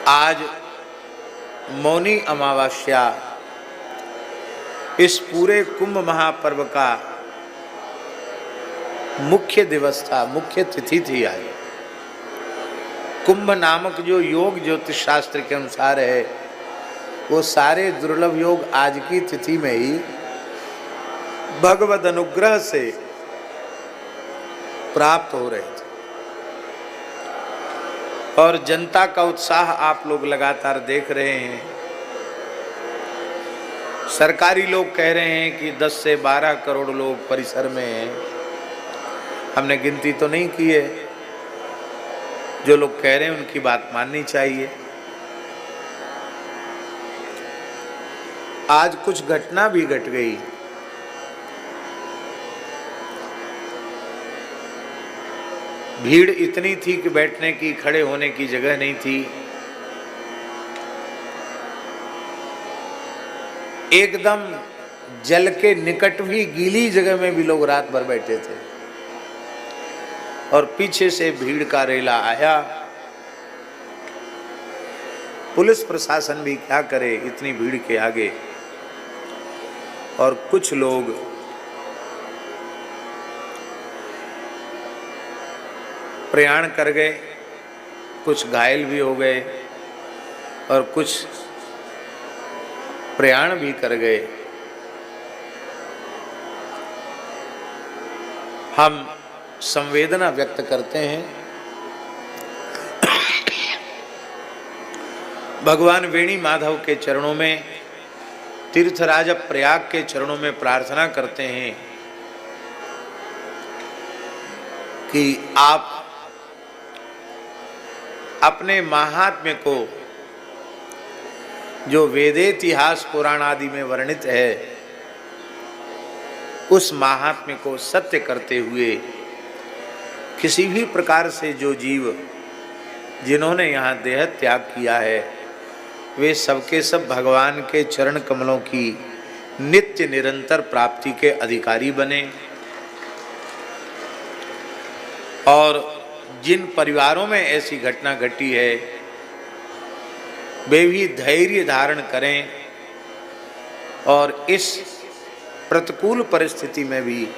आज मौनी अमावस्या इस पूरे कुंभ महापर्व का मुख्य दिवस था, मुख्य तिथि थी आज। कुंभ नामक जो योग ज्योतिष शास्त्र के अनुसार है, वो सारे दुर्लभ योग आज की तिथि में ही भगवद अनुग्रह से प्राप्त हो रहे थे। और जनता का उत्साह आप लोग लगातार देख रहे हैं। सरकारी लोग कह रहे हैं कि 10 से 12 करोड़ लोग परिसर में हैं। हमने गिनती तो नहीं की है। जो लोग कह रहे हैं उनकी बात माननी चाहिए। आज कुछ घटना भी घट गई। भीड़ इतनी थी कि बैठने की, खड़े होने की जगह नहीं थी। एकदम जल के निकट भी, गीली जगह में भी लोग रात भर बैठे थे। और पीछे से भीड़ का रेला आया। पुलिस प्रशासन भी क्या करे इतनी भीड़ के आगे। और कुछ लोग प्रयाण कर गए, कुछ घायल भी हो गए और कुछ प्रयाण भी कर गए। हम संवेदना व्यक्त करते हैं। भगवान वेणी माधव के चरणों में, तीर्थराज प्रयाग के चरणों में प्रार्थना करते हैं कि आप अपने महात्म्य को, जो वेदे इतिहास पुराण आदि में वर्णित है, उस महात्म्य को सत्य करते हुए किसी भी प्रकार से जो जीव जिन्होंने यहाँ देह त्याग किया है, वे सबके सब भगवान के चरण कमलों की नित्य निरंतर प्राप्ति के अधिकारी बने। और जिन परिवारों में ऐसी घटना घटी है, वे भी धैर्य धारण करें और इस प्रतिकूल परिस्थिति में भी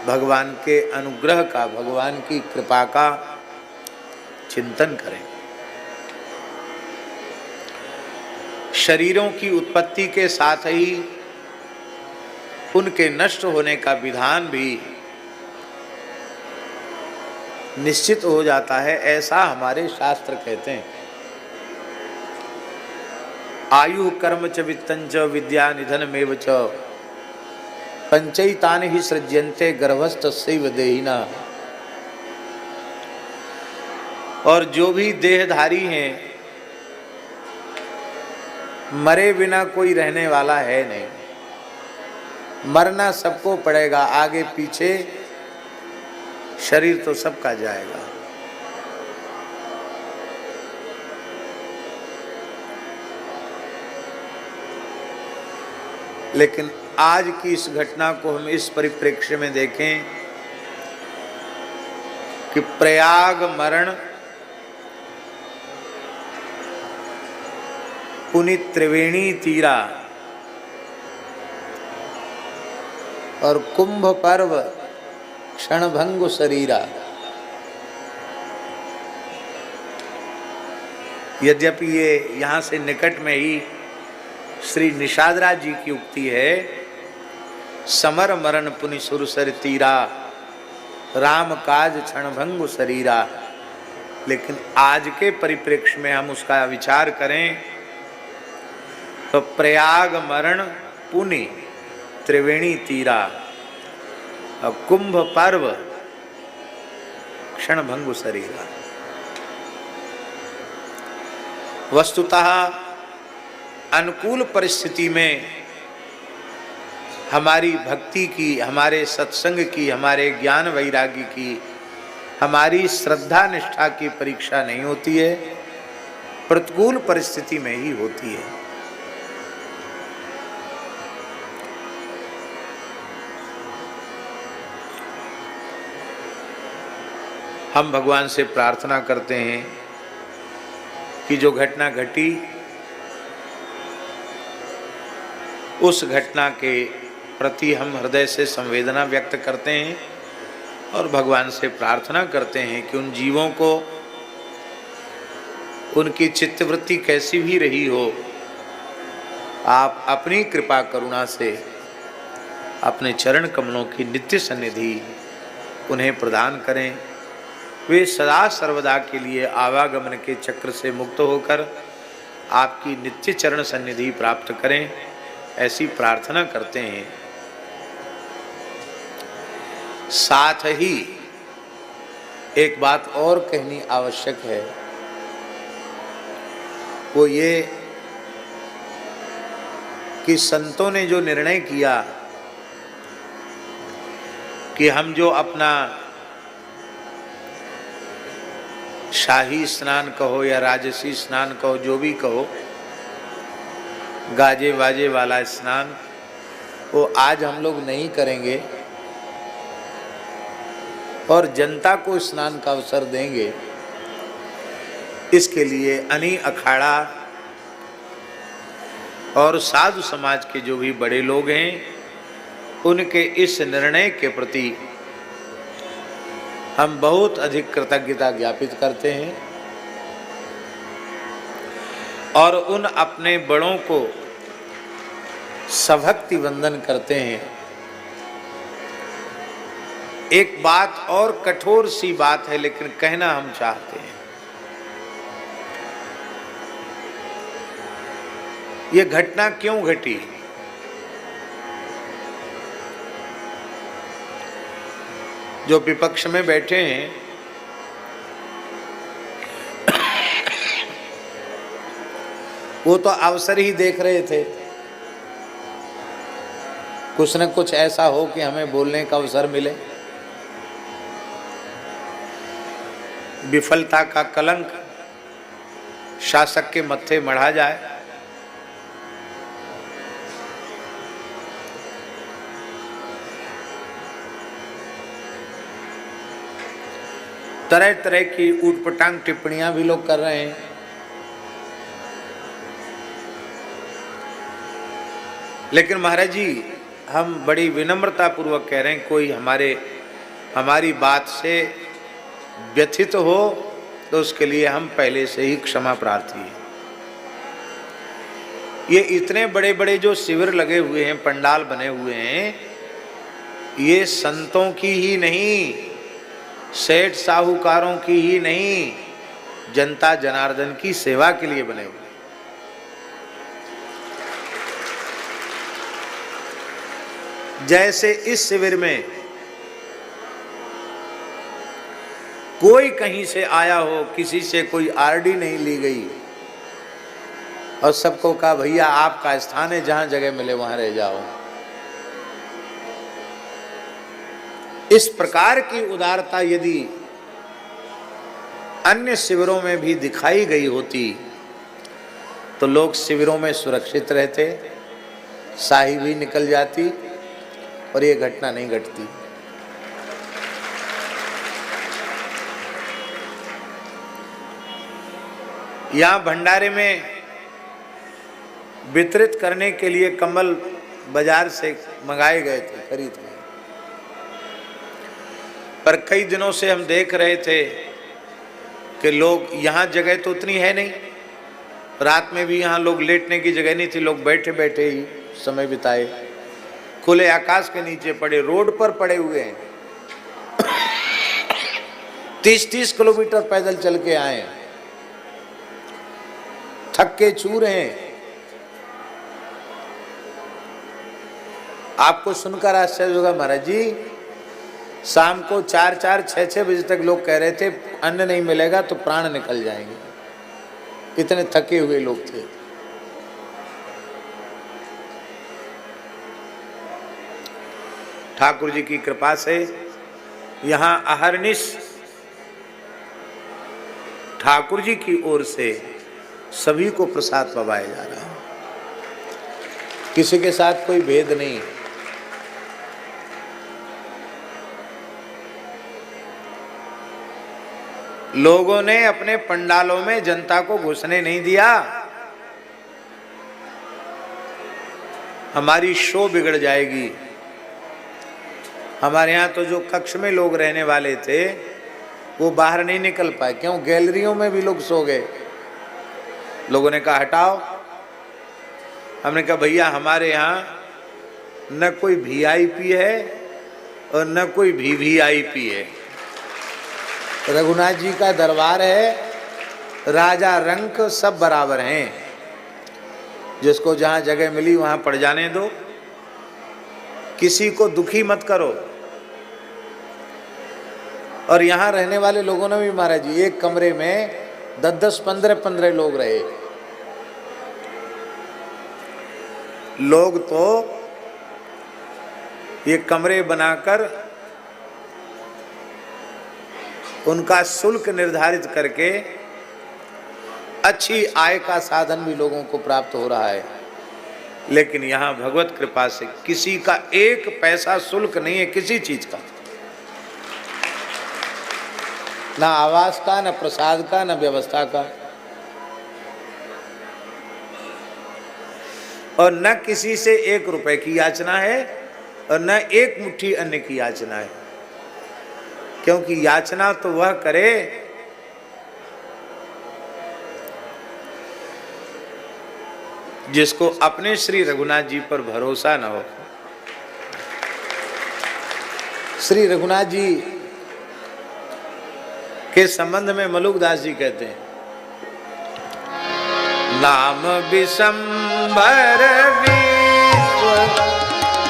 भगवान के अनुग्रह का, भगवान की कृपा का चिंतन करें। शरीरों की उत्पत्ति के साथ ही उनके नष्ट होने का विधान भी निश्चित हो जाता है, ऐसा हमारे शास्त्र कहते हैं। आयु कर्म च वित्तं च विद्या निधनमेव च पंचैतानि हि सृज्यन्ते गर्भस्थस्यैव देहिना। और जो भी देहधारी हैं, मरे बिना कोई रहने वाला है नहीं। मरना सबको पड़ेगा, आगे पीछे शरीर तो सबका जाएगा। लेकिन आज की इस घटना को हम इस परिप्रेक्ष्य में देखें कि प्रयाग मरण, पुनित त्रिवेणी तीरा और कुंभ पर्व क्षणभंगु शरीरा। यद्यपि ये यहाँ से निकट में ही श्री निषादराज जी की उक्ति है, समर मरण पुनि सुरसर तीरा, राम काज क्षणभंगु शरीरा। लेकिन आज के परिप्रेक्ष्य में हम उसका विचार करें तो प्रयाग मरण पुनि त्रिवेणी तीरा और कुंभ पर्व क्षणभंगु शरीरा। वस्तुतः अनुकूल परिस्थिति में हमारी भक्ति की, हमारे सत्संग की, हमारे ज्ञान वैराग्य की, हमारी श्रद्धा निष्ठा की परीक्षा नहीं होती है, प्रतिकूल परिस्थिति में ही होती है। हम भगवान से प्रार्थना करते हैं कि जो घटना घटी उस घटना के प्रति हम हृदय से संवेदना व्यक्त करते हैं और भगवान से प्रार्थना करते हैं कि उन जीवों को उनकी चित्तवृत्ति कैसी भी रही हो, आप अपनी कृपा करुणा से अपने चरण कमलों की नित्य सन्निधि उन्हें प्रदान करें। वे सदा सर्वदा के लिए आवागमन के चक्र से मुक्त होकर आपकी नित्य चरण सन्निधि प्राप्त करें, ऐसी प्रार्थना करते हैं। साथ ही एक बात और कहनी आवश्यक है, वो ये कि संतों ने जो निर्णय किया कि हम जो अपना शाही स्नान कहो या राजसी स्नान कहो, जो भी कहो, गाजे बाजे वाला स्नान, वो आज हम लोग नहीं करेंगे और जनता को स्नान का अवसर देंगे। इसके लिए अनी अखाड़ा और साधु समाज के जो भी बड़े लोग हैं, उनके इस निर्णय के प्रति हम बहुत अधिक कृतज्ञता ज्ञापित करते हैं और उन अपने बड़ों को सभक्ति वंदन करते हैं। एक बात और कठोर सी बात है, लेकिन कहना हम चाहते हैं। ये घटना क्यों घटी? जो विपक्ष में बैठे हैं, वो तो अवसर ही देख रहे थे, कुछ न कुछ ऐसा हो कि हमें बोलने का अवसर मिले। विफलता का कलंक शासक के मत्थे मढ़ा जाए। तरह तरह की ऊटपटांग टिप्पणियां भी लोग कर रहे हैं। लेकिन महाराज जी, हम बड़ी विनम्रता पूर्वक कह रहे हैं, कोई हमारी बात से व्यथित हो तो उसके लिए हम पहले से ही क्षमा प्रार्थी हैं। ये इतने बड़े बड़े जो शिविर लगे हुए हैं, पंडाल बने हुए हैं, ये संतों की ही नहीं, सेठ साहूकारों की ही नहीं, जनता जनार्दन की सेवा के लिए बने हुए। जैसे इस शिविर में कोई कहीं से आया हो, किसी से कोई आरडी नहीं ली गई और सबको कहा भैया आपका स्थान है, जहां जगह मिले वहां रह जाओ। इस प्रकार की उदारता यदि अन्य शिविरों में भी दिखाई गई होती तो लोग शिविरों में सुरक्षित रहते, शाही भी निकल जाती और ये घटना नहीं घटती। यहाँ भंडारे में वितरित करने के लिए कम्बल बाजार से मंगाए गए थे, खरीद के, पर कई दिनों से हम देख रहे थे कि लोग, यहाँ जगह तो उतनी है नहीं, रात में भी यहाँ लोग लेटने की जगह नहीं थी, लोग बैठे बैठे ही समय बिताए, खुले आकाश के नीचे पड़े, रोड पर पड़े हुए हैं। 30-30 किलोमीटर पैदल चल के आए, थक के चूर हैं। आपको सुनकर आश्चर्य होगा महाराज जी, शाम को 4-4, 6-6 बजे तक लोग कह रहे थे अन्न नहीं मिलेगा तो प्राण निकल जाएंगे, इतने थके हुए लोग थे। ठाकुर जी की कृपा से यहाँ अहर्निश ठाकुर जी की ओर से सभी को प्रसाद पवाया जा रहा है, किसी के साथ कोई भेद नहीं। लोगों ने अपने पंडालों में जनता को घुसने नहीं दिया। हमारी शो बिगड़ जाएगी। हमारे यहाँ तो जो कक्ष में लोग रहने वाले थे वो बाहर नहीं निकल पाए। क्यों? गैलरियों में भी लोग सो गए। लोगों ने कहा हटाओ। हमने कहा भैया हमारे यहाँ न कोई वीआईपी है और न कोई वीवीआईपी है। रघुनाथ जी का दरबार है, राजा रंक सब बराबर हैं। जिसको जहाँ जगह मिली वहाँ पड़ जाने दो, किसी को दुखी मत करो। और यहाँ रहने वाले लोगों ने भी महाराज जी एक कमरे में 10-10, 15-15 लोग रहे। लोग तो ये कमरे बनाकर उनका शुल्क निर्धारित करके अच्छी आय का साधन भी लोगों को प्राप्त हो रहा है। लेकिन यहाँ भगवत कृपा से किसी का एक पैसा शुल्क नहीं है, किसी चीज का, ना आवास का, ना प्रसाद का, ना व्यवस्था का, और न किसी से 1 रुपए की याचना है और न एक मुट्ठी अन्न की याचना है। क्योंकि याचना तो वह करे जिसको अपने श्री रघुनाथ जी पर भरोसा न हो। श्री रघुनाथ जी के संबंध में मलुकदास जी कहते हैं, नाम विशंभर विश्व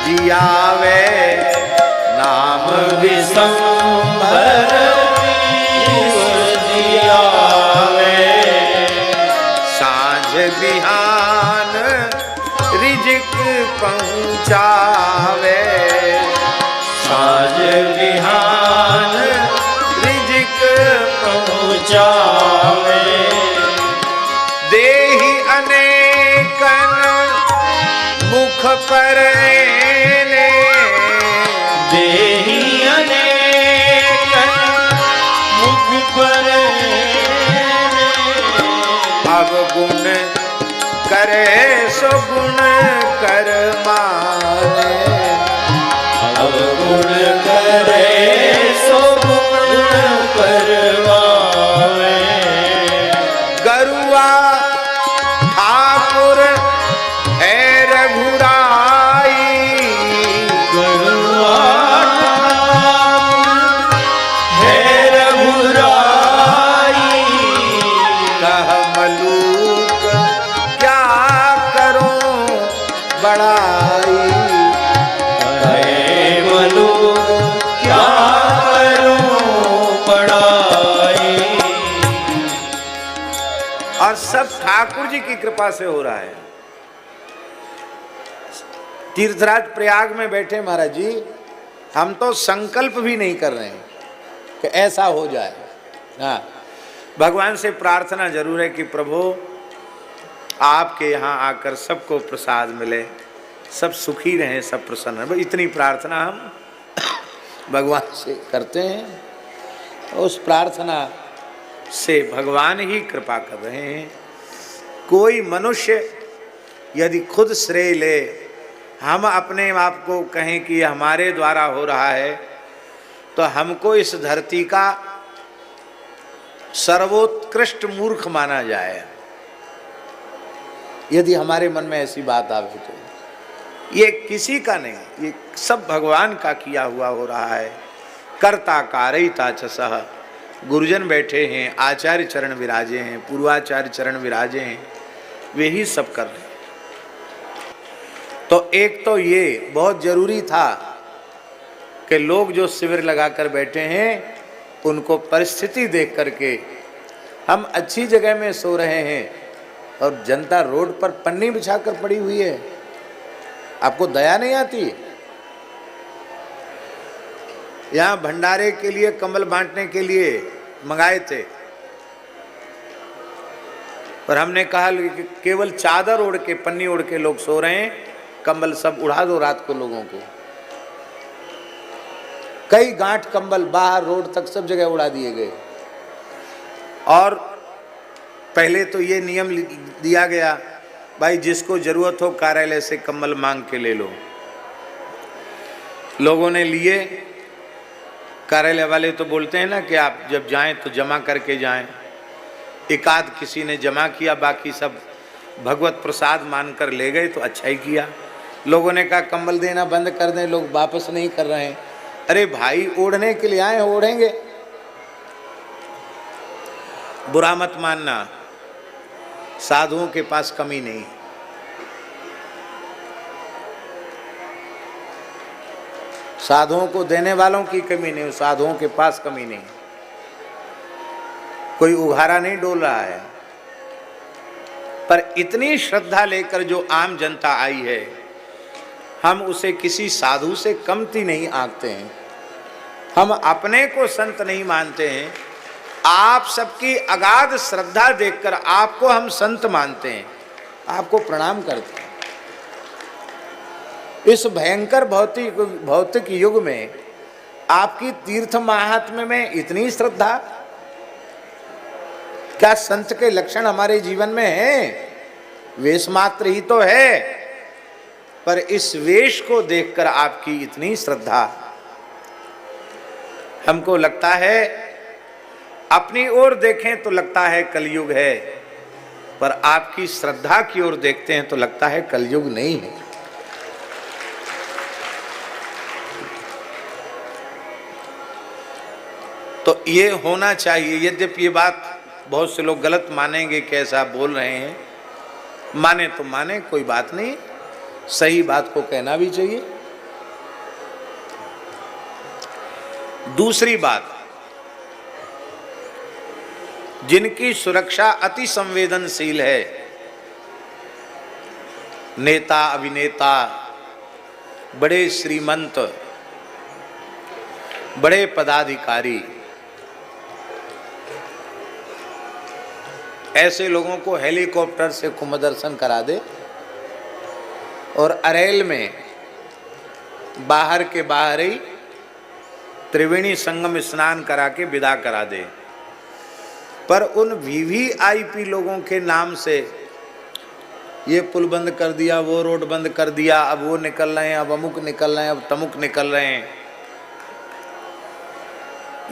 जियावे, नाम विशंभर विश्व जियावे, सांझ बिहान रिजिक पहुँचावे, सांझ बिहान रिजिक पहुँचावे, देहि अनेकन मुख पर ने, देहि अनेकन मुख पर ने, अब गुण करे सो गुण कर माने, अब गुण करे सो गुण कर माने, गरुआ ठाकुर है रघुराई, गरुआ है रघुराई, कह मलूक क्या करो बड़ाई, कहे मलूक क्या करो बड़ाई। और सब ठाकुर जी की कृपा से हो रहा है। तीर्थराज प्रयाग में बैठे महाराज जी, हम तो संकल्प भी नहीं कर रहे हैं कि ऐसा हो जाए। हाँ, भगवान से प्रार्थना जरूर है कि प्रभु आपके यहाँ आकर सबको प्रसाद मिले, सब सुखी रहें, सब प्रसन्न रहें। इतनी प्रार्थना हम भगवान से करते हैं। उस प्रार्थना से भगवान ही कृपा कर रहे हैं। कोई मनुष्य यदि खुद श्रेय ले, हम अपने आप को कहें कि हमारे द्वारा हो रहा है, तो हमको इस धरती का सर्वोत्कृष्ट मूर्ख माना जाए। यदि हमारे मन में ऐसी बात आवे तो ये किसी का नहीं, ये सब भगवान का किया हुआ हो रहा है। कर्ता कारयिता च सः, गुरुजन बैठे हैं, आचार्य चरण विराजे हैं, पूर्वाचार्य चरण विराजे हैं, वे ही सब कर रहे हैं। तो एक तो ये बहुत जरूरी था कि लोग जो शिविर लगाकर बैठे हैं उनको परिस्थिति देख करके, हम अच्छी जगह में सो रहे हैं और जनता रोड पर पन्नी बिछाकर पड़ी हुई है, आपको दया नहीं आती? यहाँ भंडारे के लिए, कंबल बांटने के लिए मंगाए थे और हमने कहा कि केवल चादर ओढ़ के, पन्नी ओढ़ के लोग सो रहे हैं, कंबल सब उड़ा दो रात को लोगों को। कई गांठ कंबल बाहर रोड तक सब जगह उड़ा दिए गए। और पहले तो ये नियम दिया गया, भाई जिसको जरूरत हो कार्यालय से कंबल मांग के ले लो। लोगों ने लिए, कार्यालय वाले तो बोलते हैं ना कि आप जब जाएं तो जमा करके जाएं। एकाध किसी ने जमा किया, बाकी सब भगवत प्रसाद मानकर ले गए तो अच्छा ही किया। लोगों ने कहा कंबल देना बंद कर दें, लोग वापस नहीं कर रहे हैं। अरे भाई ओढ़ने के लिए आए, ओढ़ेंगे, बुरा मत मानना, साधुओं के पास कमी नहीं। साधुओं को देने वालों की कमी नहीं, साधुओं के पास कमी नहीं। कोई उघारा नहीं डोल रहा है, पर इतनी श्रद्धा लेकर जो आम जनता आई है, हम उसे किसी साधु से कमती नहीं आंकते हैं। हम अपने को संत नहीं मानते हैं। आप सबकी अगाध श्रद्धा देखकर आपको हम संत मानते हैं, आपको प्रणाम करते हैं। इस भयंकर भौतिक युग में आपकी तीर्थ महात्म्य में इतनी श्रद्धा, क्या संत के लक्षण हमारे जीवन में हैं? वेश मात्र ही तो है, पर इस वेश को देखकर आपकी इतनी श्रद्धा, हमको लगता है, अपनी ओर देखें तो लगता है कलयुग है, पर आपकी श्रद्धा की ओर देखते हैं तो लगता है कलयुग नहीं है। तो ये होना चाहिए। यद्यपि ये बात बहुत से लोग गलत मानेंगे कि ऐसा बोल रहे हैं, माने तो माने, कोई बात नहीं, सही बात को कहना भी चाहिए। दूसरी बात, जिनकी सुरक्षा अति संवेदनशील है, नेता, अभिनेता, बड़े श्रीमंत, बड़े पदाधिकारी, ऐसे लोगों को हेलीकॉप्टर से कुंभ दर्शन करा दे और अरेल में बाहर के बाहर ही त्रिवेणी संगम स्नान करा के विदा करा दे। पर उन वीवीआईपी लोगों के नाम से ये पुल बंद कर दिया, वो रोड बंद कर दिया, अब वो निकल रहे हैं, अब अमुक निकल रहे हैं, अब तमुक निकल रहे हैं,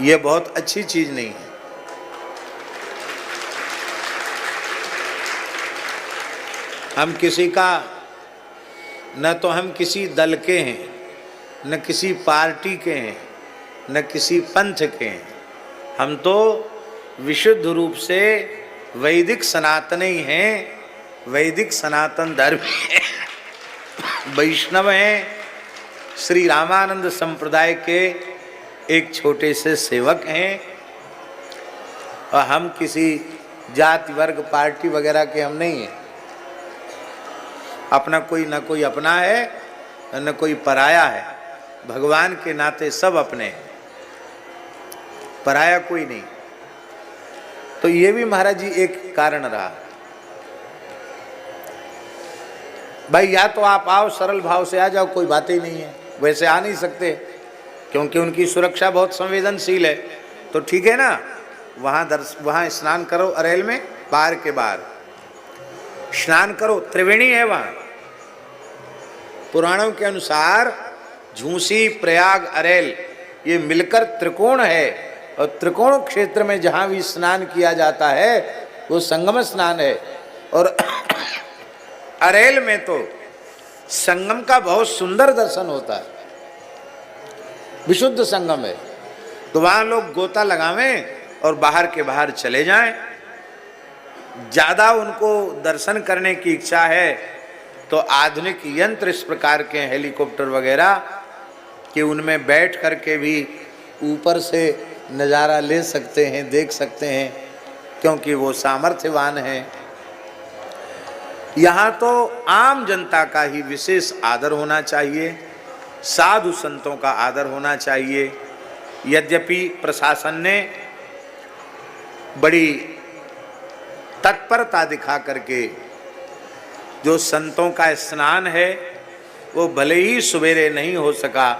ये बहुत अच्छी चीज नहीं है। हम किसी का, न तो हम किसी दल के हैं, न किसी पार्टी के हैं, न किसी पंथ के हैं, हम तो विशुद्ध रूप से वैदिक सनातनी हैं, वैदिक सनातन धर्म वैष्णव हैं, श्री रामानंद संप्रदाय के एक छोटे से सेवक हैं, और हम किसी जाति वर्ग पार्टी वगैरह के हम नहीं हैं। अपना कोई न कोई अपना है, न कोई पराया है। भगवान के नाते सब अपने हैं, पराया कोई नहीं। तो ये भी महाराज जी एक कारण रहा। भाई या तो आप आओ, सरल भाव से आ जाओ, कोई बात ही नहीं है, वैसे आ नहीं सकते क्योंकि उनकी सुरक्षा बहुत संवेदनशील है। तो ठीक है ना, वहाँ स्नान करो अरेल में, बाहर के बाहर स्नान करो, त्रिवेणी है वहाँ। पुराणों के अनुसार झूसी, प्रयाग, अरेल ये मिलकर त्रिकोण है, और त्रिकोण क्षेत्र में जहाँ भी स्नान किया जाता है वो संगम स्नान है। और अरेल में तो संगम का बहुत सुंदर दर्शन होता है, विशुद्ध संगम है। तो वहाँ लोग गोता लगावें और बाहर के बाहर चले जाएं। ज़्यादा उनको दर्शन करने की इच्छा है तो आधुनिक यंत्र इस प्रकार के हेलीकॉप्टर वगैरह कि उनमें बैठ करके भी ऊपर से नज़ारा ले सकते हैं, देख सकते हैं, क्योंकि वो सामर्थ्यवान हैं। यहाँ तो आम जनता का ही विशेष आदर होना चाहिए, साधु संतों का आदर होना चाहिए। यद्यपि प्रशासन ने बड़ी तत्परता दिखा करके जो संतों का स्नान है वो भले ही सवेरे नहीं हो सका,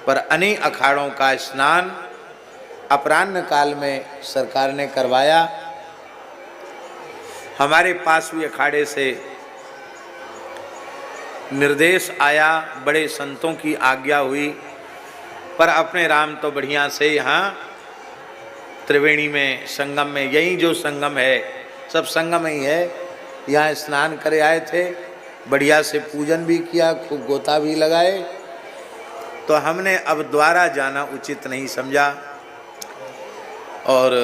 पर अनेक अखाड़ों का स्नान अपराह्न काल में सरकार ने करवाया। हमारे पास हुए अखाड़े से निर्देश आया, बड़े संतों की आज्ञा हुई, पर अपने राम तो बढ़िया से यहाँ त्रिवेणी में संगम में, यही जो संगम है सब संगम ही है, यहाँ स्नान करे आए थे, बढ़िया से पूजन भी किया, खूब गोता भी लगाए। तो हमने अब द्वारा जाना उचित नहीं समझा और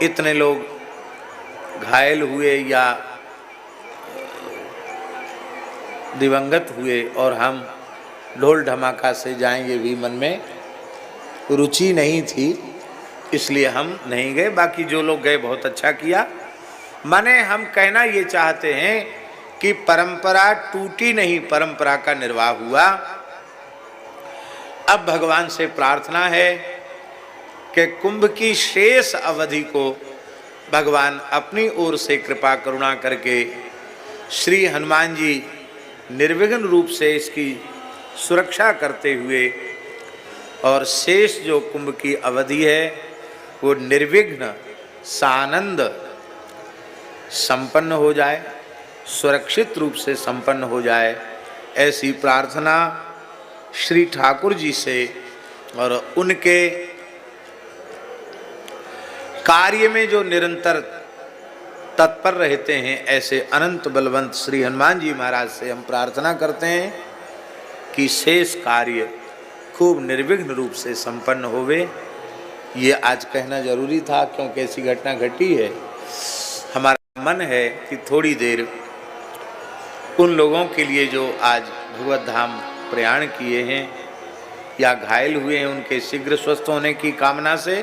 इतने लोग घायल हुए या दिवंगत हुए और हम ढोल ढमाका से जाएं, ये भी मन में रुचि नहीं थी, इसलिए हम नहीं गए। बाकी जो लोग गए बहुत अच्छा किया। माने हम कहना ये चाहते हैं कि परंपरा टूटी नहीं, परंपरा का निर्वाह हुआ। अब भगवान से प्रार्थना है कि कुंभ की शेष अवधि को भगवान अपनी ओर से कृपा करुणा करके श्री हनुमान जी निर्विघ्न रूप से इसकी सुरक्षा करते हुए और शेष जो कुंभ की अवधि है वो निर्विघ्न सानंद संपन्न हो जाए, सुरक्षित रूप से संपन्न हो जाए, ऐसी प्रार्थना श्री ठाकुर जी से और उनके कार्य में जो निरंतर तत्पर रहते हैं ऐसे अनंत बलवंत श्री हनुमान जी महाराज से हम प्रार्थना करते हैं कि शेष कार्य खूब निर्विघ्न रूप से संपन्न होवे। ये आज कहना जरूरी था क्योंकि ऐसी घटना घटी है। हमारा मन है कि थोड़ी देर उन लोगों के लिए जो आज भगवत धाम प्रयाण किए हैं या घायल हुए हैं, उनके शीघ्र स्वस्थ होने की कामना से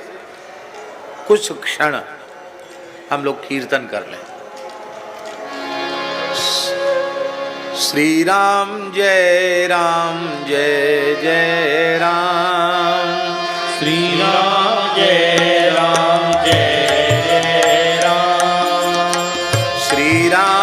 कुछ क्षण हम लोग कीर्तन कर लें। श्री राम जय जय राम, श्री राम जय राम, श्री राम